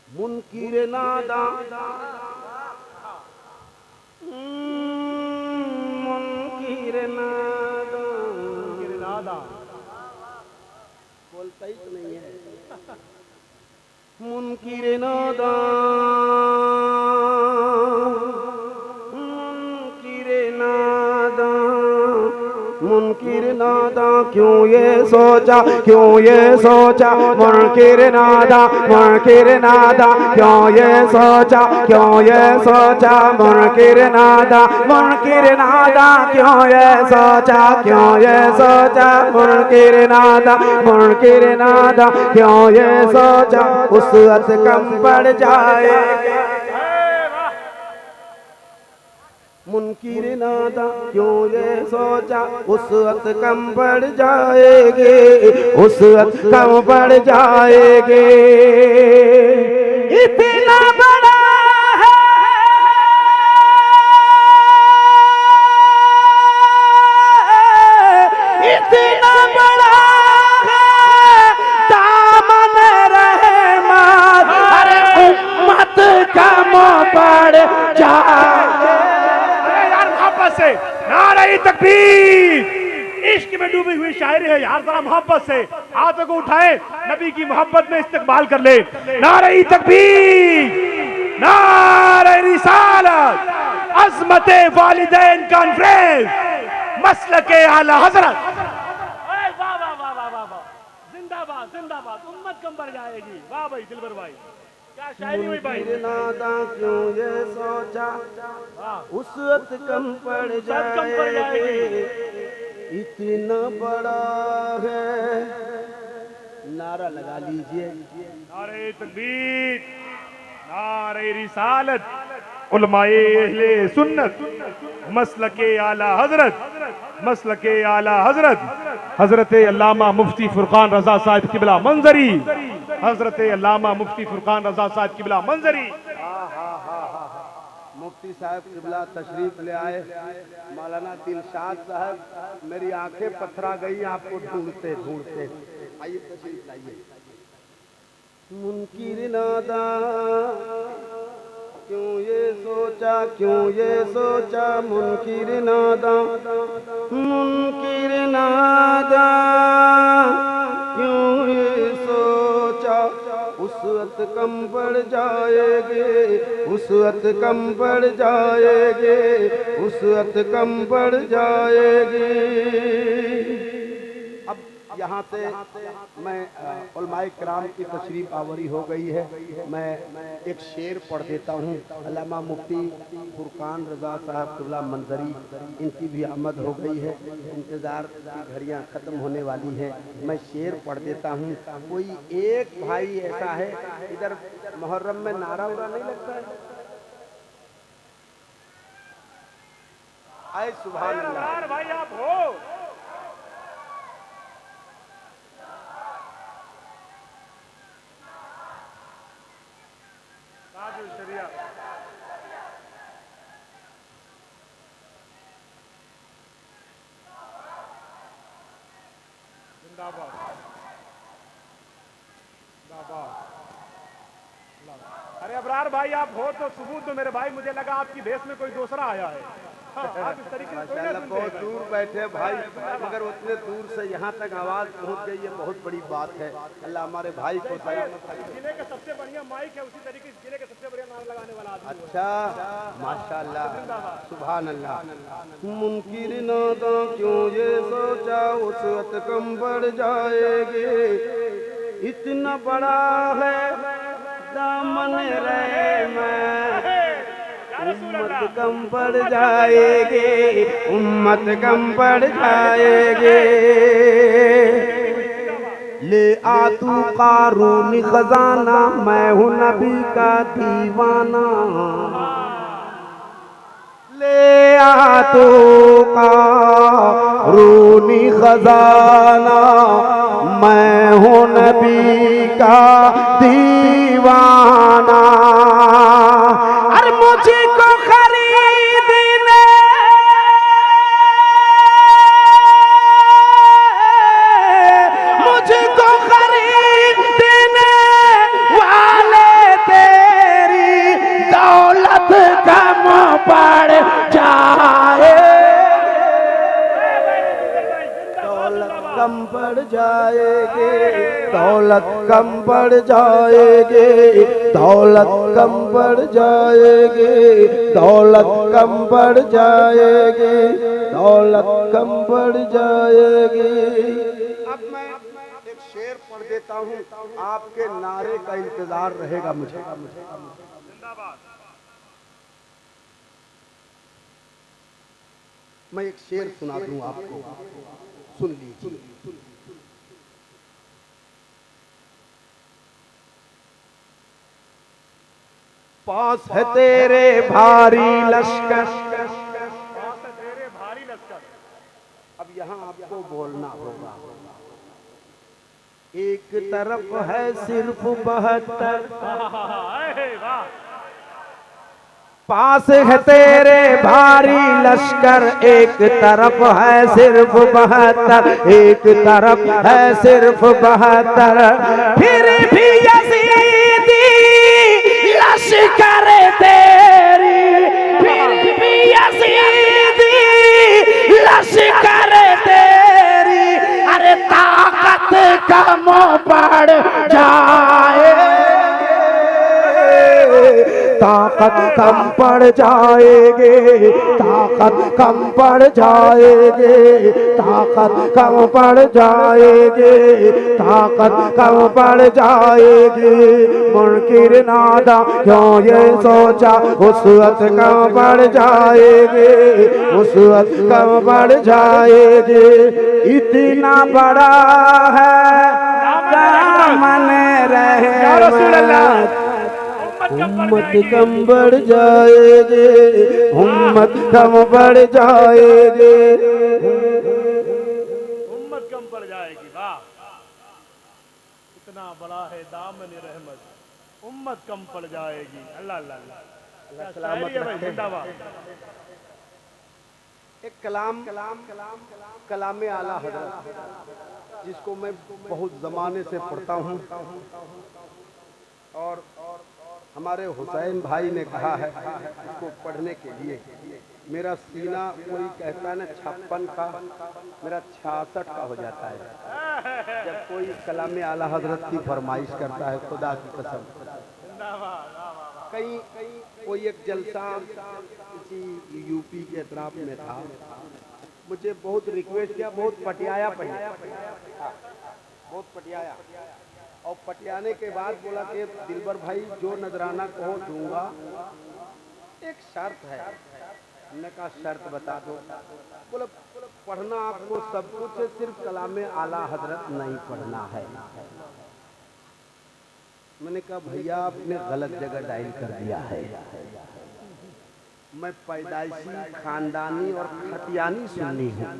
मुनकिर नादा मुनकिर नादा बोलता ही तो नहीं है। मुनकिर नादा मुनकिर नादा मुनकिर नादा क्यों ये सोचा मुनकिर नादा क्यों ये सोचा मुनकिर नादा क्यों ये सोचा मुनकिर नादा क्यों ये सोचा उसवत कम पड़ जाएगा। मुनकिर नादा क्यों ये सोचा उसवत कम पड़ जाएगे इतना बड़ा है इतना बड़ा है दामन रहमत अरे उम्मत कम पड़ जाए। से नारे तकबीर, इश्क में डूबी हुई शायरी है यार, जरा मोहब्बत से हाथों को उठाए, नबी की मोहब्बत में इस्तकबाल कर ले। नारे तकबीर, नारे रिसालत, अज़मते वालिदैन कॉन्फ्रेंस, मसलके आला हजरत। वाह वाह वाह वाह वाह, जिंदाबाद जिंदाबाद, उम्मत कम बढ़ जाएगी। वाह भाई दिलबर भाई, क्या शायरी हुई भाई। मुनकिर नादा क्यों ये सोचा उसवत कम पड़ जाएगी इतना बड़ा है। नारा लगा लीजिए। नारे तकबीर, नारे रिसालत, उलमाए अहले सुन्नत, मसलके आला हजरत हजरत अल्लामा मुफ्ती फुरकान रजा साहिब किबला मंजरी, हजरत अल्लामा मुफ्ती फुरकान रजा साहिब किबला मंजरी। मुफ्ती साहब किबला तशरीफ ले आए। मौलाना दिलशाद साहब, मेरी आंखें पथरा गई आपको ढूंढते ढूंढते। आइए तशरीफ लाइए। मुनकिर नादा क्यों ये सोचा मुनकिर नादा क्यों ये सोचा उसवत कम पड़ जाएगी। अब यहाँ से मैं उलमाए किराम की तशरीफ आवरी हो गई है। मैं एक शेर पढ़ देता हूँ। अल्लामा मुफ्ती फुरकान रजा साहब किबला मंजरी, इनकी भी आमद हो गई है। इंतज़ार की घड़ियाँ ख़त्म होने वाली हैं। मैं शेर पढ़ देता हूँ। कोई एक भाई ऐसा है, इधर मुहर्रम में नारा उरा नहीं लगता है? आए सुभान अल्लाह भाई आप हो। अरे अबरार भाई आप हो तो सबूत दो मेरे भाई, मुझे लगा आपकी भेष में कोई दूसरा आया है। आप इस तरीके से बहुत दूर बैठे भाई, मगर उतने दूर से यहाँ तक आवाज़ पहुँच गई है, बहुत बड़ी बात है। अल्लाह हमारे भाई को जिले का सबसे बढ़िया माइक है, उसी तरीके से जिले का सबसे बढ़िया नारा लगाने वाला आदमी। अच्छा माशाल्लाह सुभान अल्लाह। मुनकिर नादा क्यों ये सोचा उसवत कम बढ़ जाएगी इतना बड़ा है दामन रहमत उम्मत कम पड़ जाएगी। ले आ तू कारूनी खजाना, मैं हूँ नबी का दीवाना। ले आ तू कारूनी खजाना, मैं हूँ नबी का दीवाना। अरे मुझे को खरीदने मुझको खरीदने वाले थे पड़ जाए, दौलत कम पड़ जाएगी, दौलत कम पड़ जाएगी, दौलत कम पड़ जाएगी, दौलत कम पड़ जाएगी, दौलत कम पड़ जाएगी। अब मैं एक शेर पढ़ देता हूँ, आपके नारे का इंतजार रहेगा मुझे। मैं एक शेर सुना दूं आपको, सुन लीजिए। पास है तेरे भारी लश्कर, अब यहाँ आपको बोलना होगा। एक तरफ है सिर्फ 72, पास है तेरे भारी लश्कर, एक तरफ है सिर्फ 72, एक तरफ है सिर्फ 72, फिर भी यज़ीदी लश्कर तेरी, फिर भी यज़ीदी लश्कर तेरी, अरे ताकत कम पड़ जाए, ताकत कम पड़ जाएगी, ताकत कम पड़ जाएगी, ताकत कम पड़ जाएगी, ताकत कम पड़ जाएगी। मुनकिर नादा क्यों ये सोचा, वुसअत कम पड़ जाएगी, वुसअत कम पड़ जाएगी। इतना बड़ा है दामन रहमत, उम्मत कम बढ़ जाएगी, उम्मत कम बढ़ जाएगी, उम्मत कम पड़ जाएगी। वाह, इतना बड़ा है दामन रहमत, उम्मत कम पड़ जाएगी। अल्लाह अल्लाह अल्लाह, सलामत रखे। जिंदाबाद। एक कलाम आला हज़रत, जिसको मैं बहुत ज़माने से पढ़ता हूँ, और हमारे हुसैन भाई ने कहा है इसको पढ़ने के लिए। मेरा सीना कोई कहता है ना 56 का, मेरा 66 का हो जाता है जब कोई कलाम आला हज़रत की फरमाइश करता है। खुदा की कसम, कहीं कोई एक जलसा किसी यूपी के अतराफ में था, मुझे बहुत रिक्वेस्ट किया, बहुत पटियाया पहले, बहुत पटियाया, और पटियाने के बाद बोला कि दिलबर भाई जो नजराना कहो दूंगा, एक शर्त है। हमने कहा शर्त बता दो। बोला पढ़ना आपको सब कुछ है, सिर्फ कलाम आला हजरत नहीं पढ़ना है। मैंने कहा भैया आपने गलत जगह डायल कर दिया है, मैं पैदाइशी खानदानी और खतियानी सुन्नी हूँ।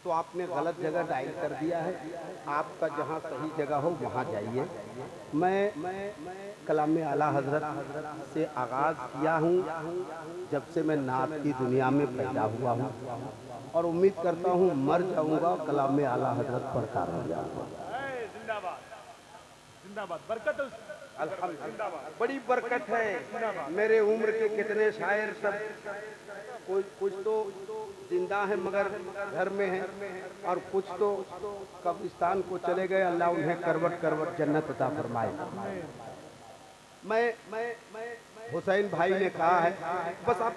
तो आपने गलत जगह डायल कर दिया है, आपका जहाँ सही जगह हो वहाँ जाइए। मैं कलाम आला हजरत से आगाज़ किया हूँ जब से मैं नात की दुनिया में पैदा हुआ हूँ, और उम्मीद करता हूँ मर जाऊँगा कलाम आला हजरत पढ़ता रह जाऊँगा। जिंदाबाद जिंदाबाद, बरकत अल्हम्दुलिल्लाह, बड़ी बरकत है। मेरे उम्र के कितने शायर सब कुछ तो जिंदा है मगर घर में है, और कुछ तो कब्रिस्तान को चले गए। अल्लाह उन्हें करवट करवट जन्नत अता फरमाए। मैं हुसैन भाई ने कहा है बस आप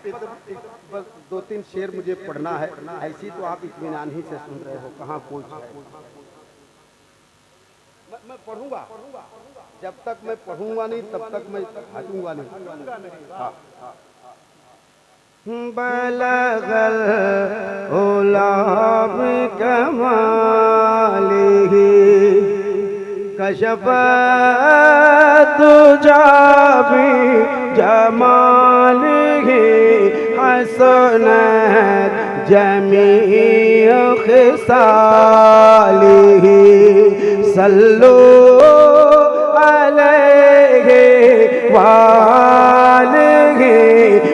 बस 2-3 शेर मुझे पढ़ना है, ऐसी तो आप इत्मीनान ही से सुन रहे हो, कहाँ कुछ मैं पढ़ूंगा। जब तक मैं पढ़ूंगा नहीं तब तक मैं हटूंगा नहीं। हाँ। बलगल उलाब कमालिही कशफ तुजाबी जमालिही हसनत जमीअ खिसालिही सल्लु अलैहि वालिही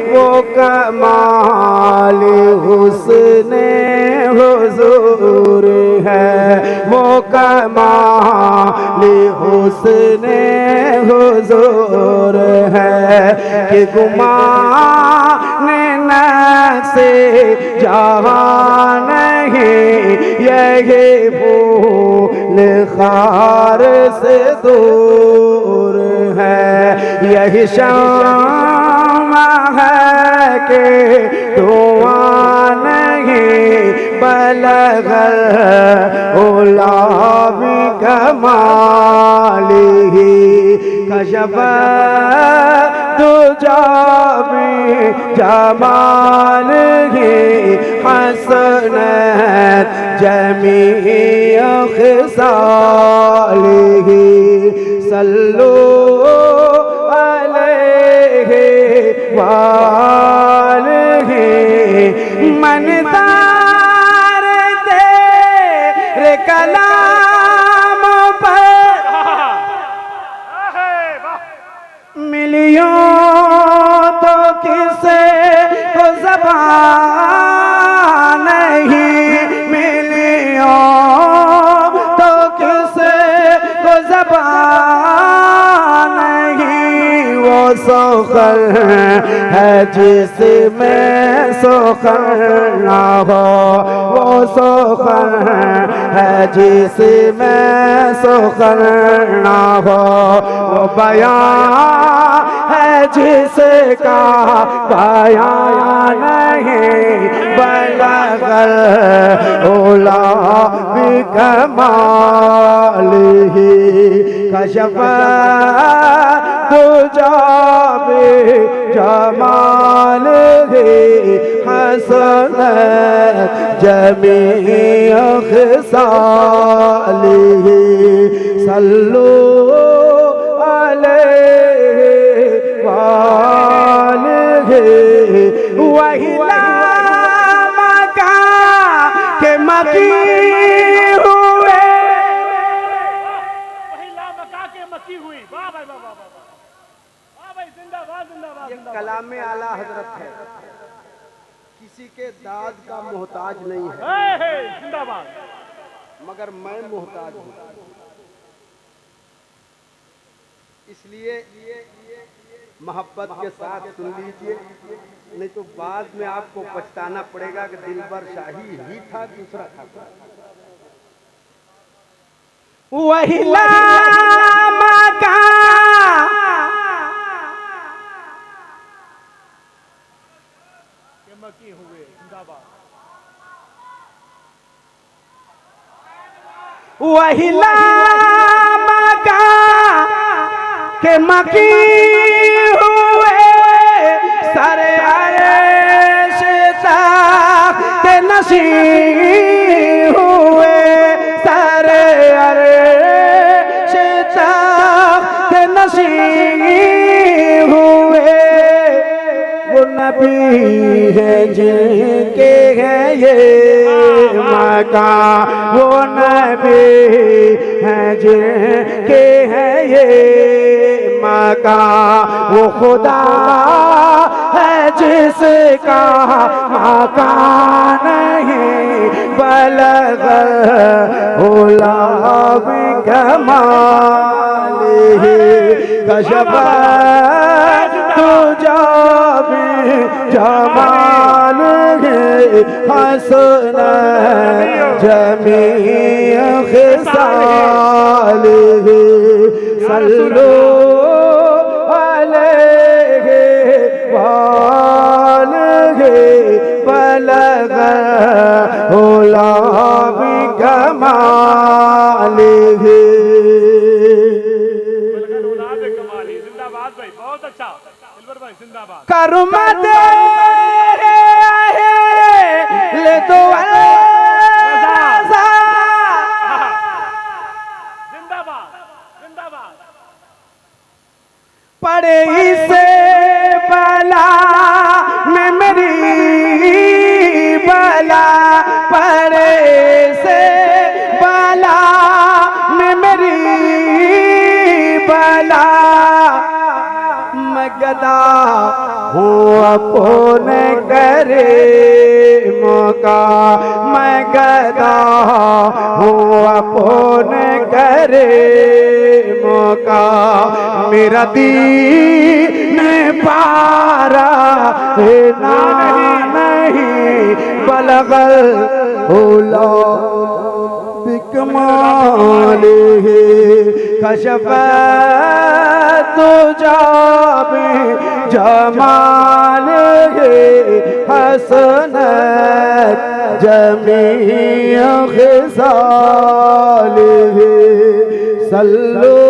वो कमाल हुस्ने हुजूर है। वो कमाल हुस्ने हुजूर है कि गुमान से जहां नहीं यही भूल खार से दूर है। यही शामा है कि धुआं नहीं बलगल उलाब कमाली कशफ दुजाबी जमाल ही हसनत जमी खिसालिही सल्लु अलैहि वालिही मनदार तेरे कलाम पर मिलियों तो किसे को ज़बान नहीं मिलियों तो किसे को ज़बान नहीं। वो सुखर है जिसमें सुखर ना हो, वो सुखर है जिसमें सुखर ना हो। वो बयां है जिसका बयां नहीं बलगल उला बिकमालिही कशफ दुजाबे जमालिही हसनत जमी खिसालिही सल्लु अलैहि वालिही वही लामका के मकी हुए, वही लामका के मकी हुई। वाह भाई वाह वाह वाह वाह भाई, जिंदाबाद जिंदाबाद। ये कलामे आला हजरत है, किसी के दाद का मोहताज नहीं है, जिंदाबाद। मगर मैं मोहताज हूँ। इसलिए मोहब्बत के साथ सुन लीजिए, नहीं तो बाद में आपको पछताना पड़ेगा कि दिलबर शाही ही था, दूसरा था। वही लामका के मकी हुए, जिंदाबाद। वही लामका के मकी हुए सारे अर्श तख्त नशी हुए, सारे अर्श तख्त नशी हुए। वो नबी है जिनके है ये मकान, वो नबी है जिनके है ये मकान, वो खुदा है जिसका मकान नहीं बलगल उलाब कमालिही कशफ दुजाबी जमालिही हसनत जमी खिसालिही सल्लु अलैहि वालिही बलगल उलाब कमालिही। जिंदाबाद भाई, बहुत अच्छा। दिलबर भाई जिंदाबाद। कर्म दे ले तो जिंदाबाद जिंदाबाद। पड़े इसे बला में मेरी बला, पड़े से बला में मेरी बला। मैं गदा हूँ अपने करे मौका, मैं गदा हूँ अपने करे मौका मेरा दीन पारा ना नहीं बलगल होला बिकमाल कशफ तो जाबे जमाल हसनत जमी खिसाल सल्लु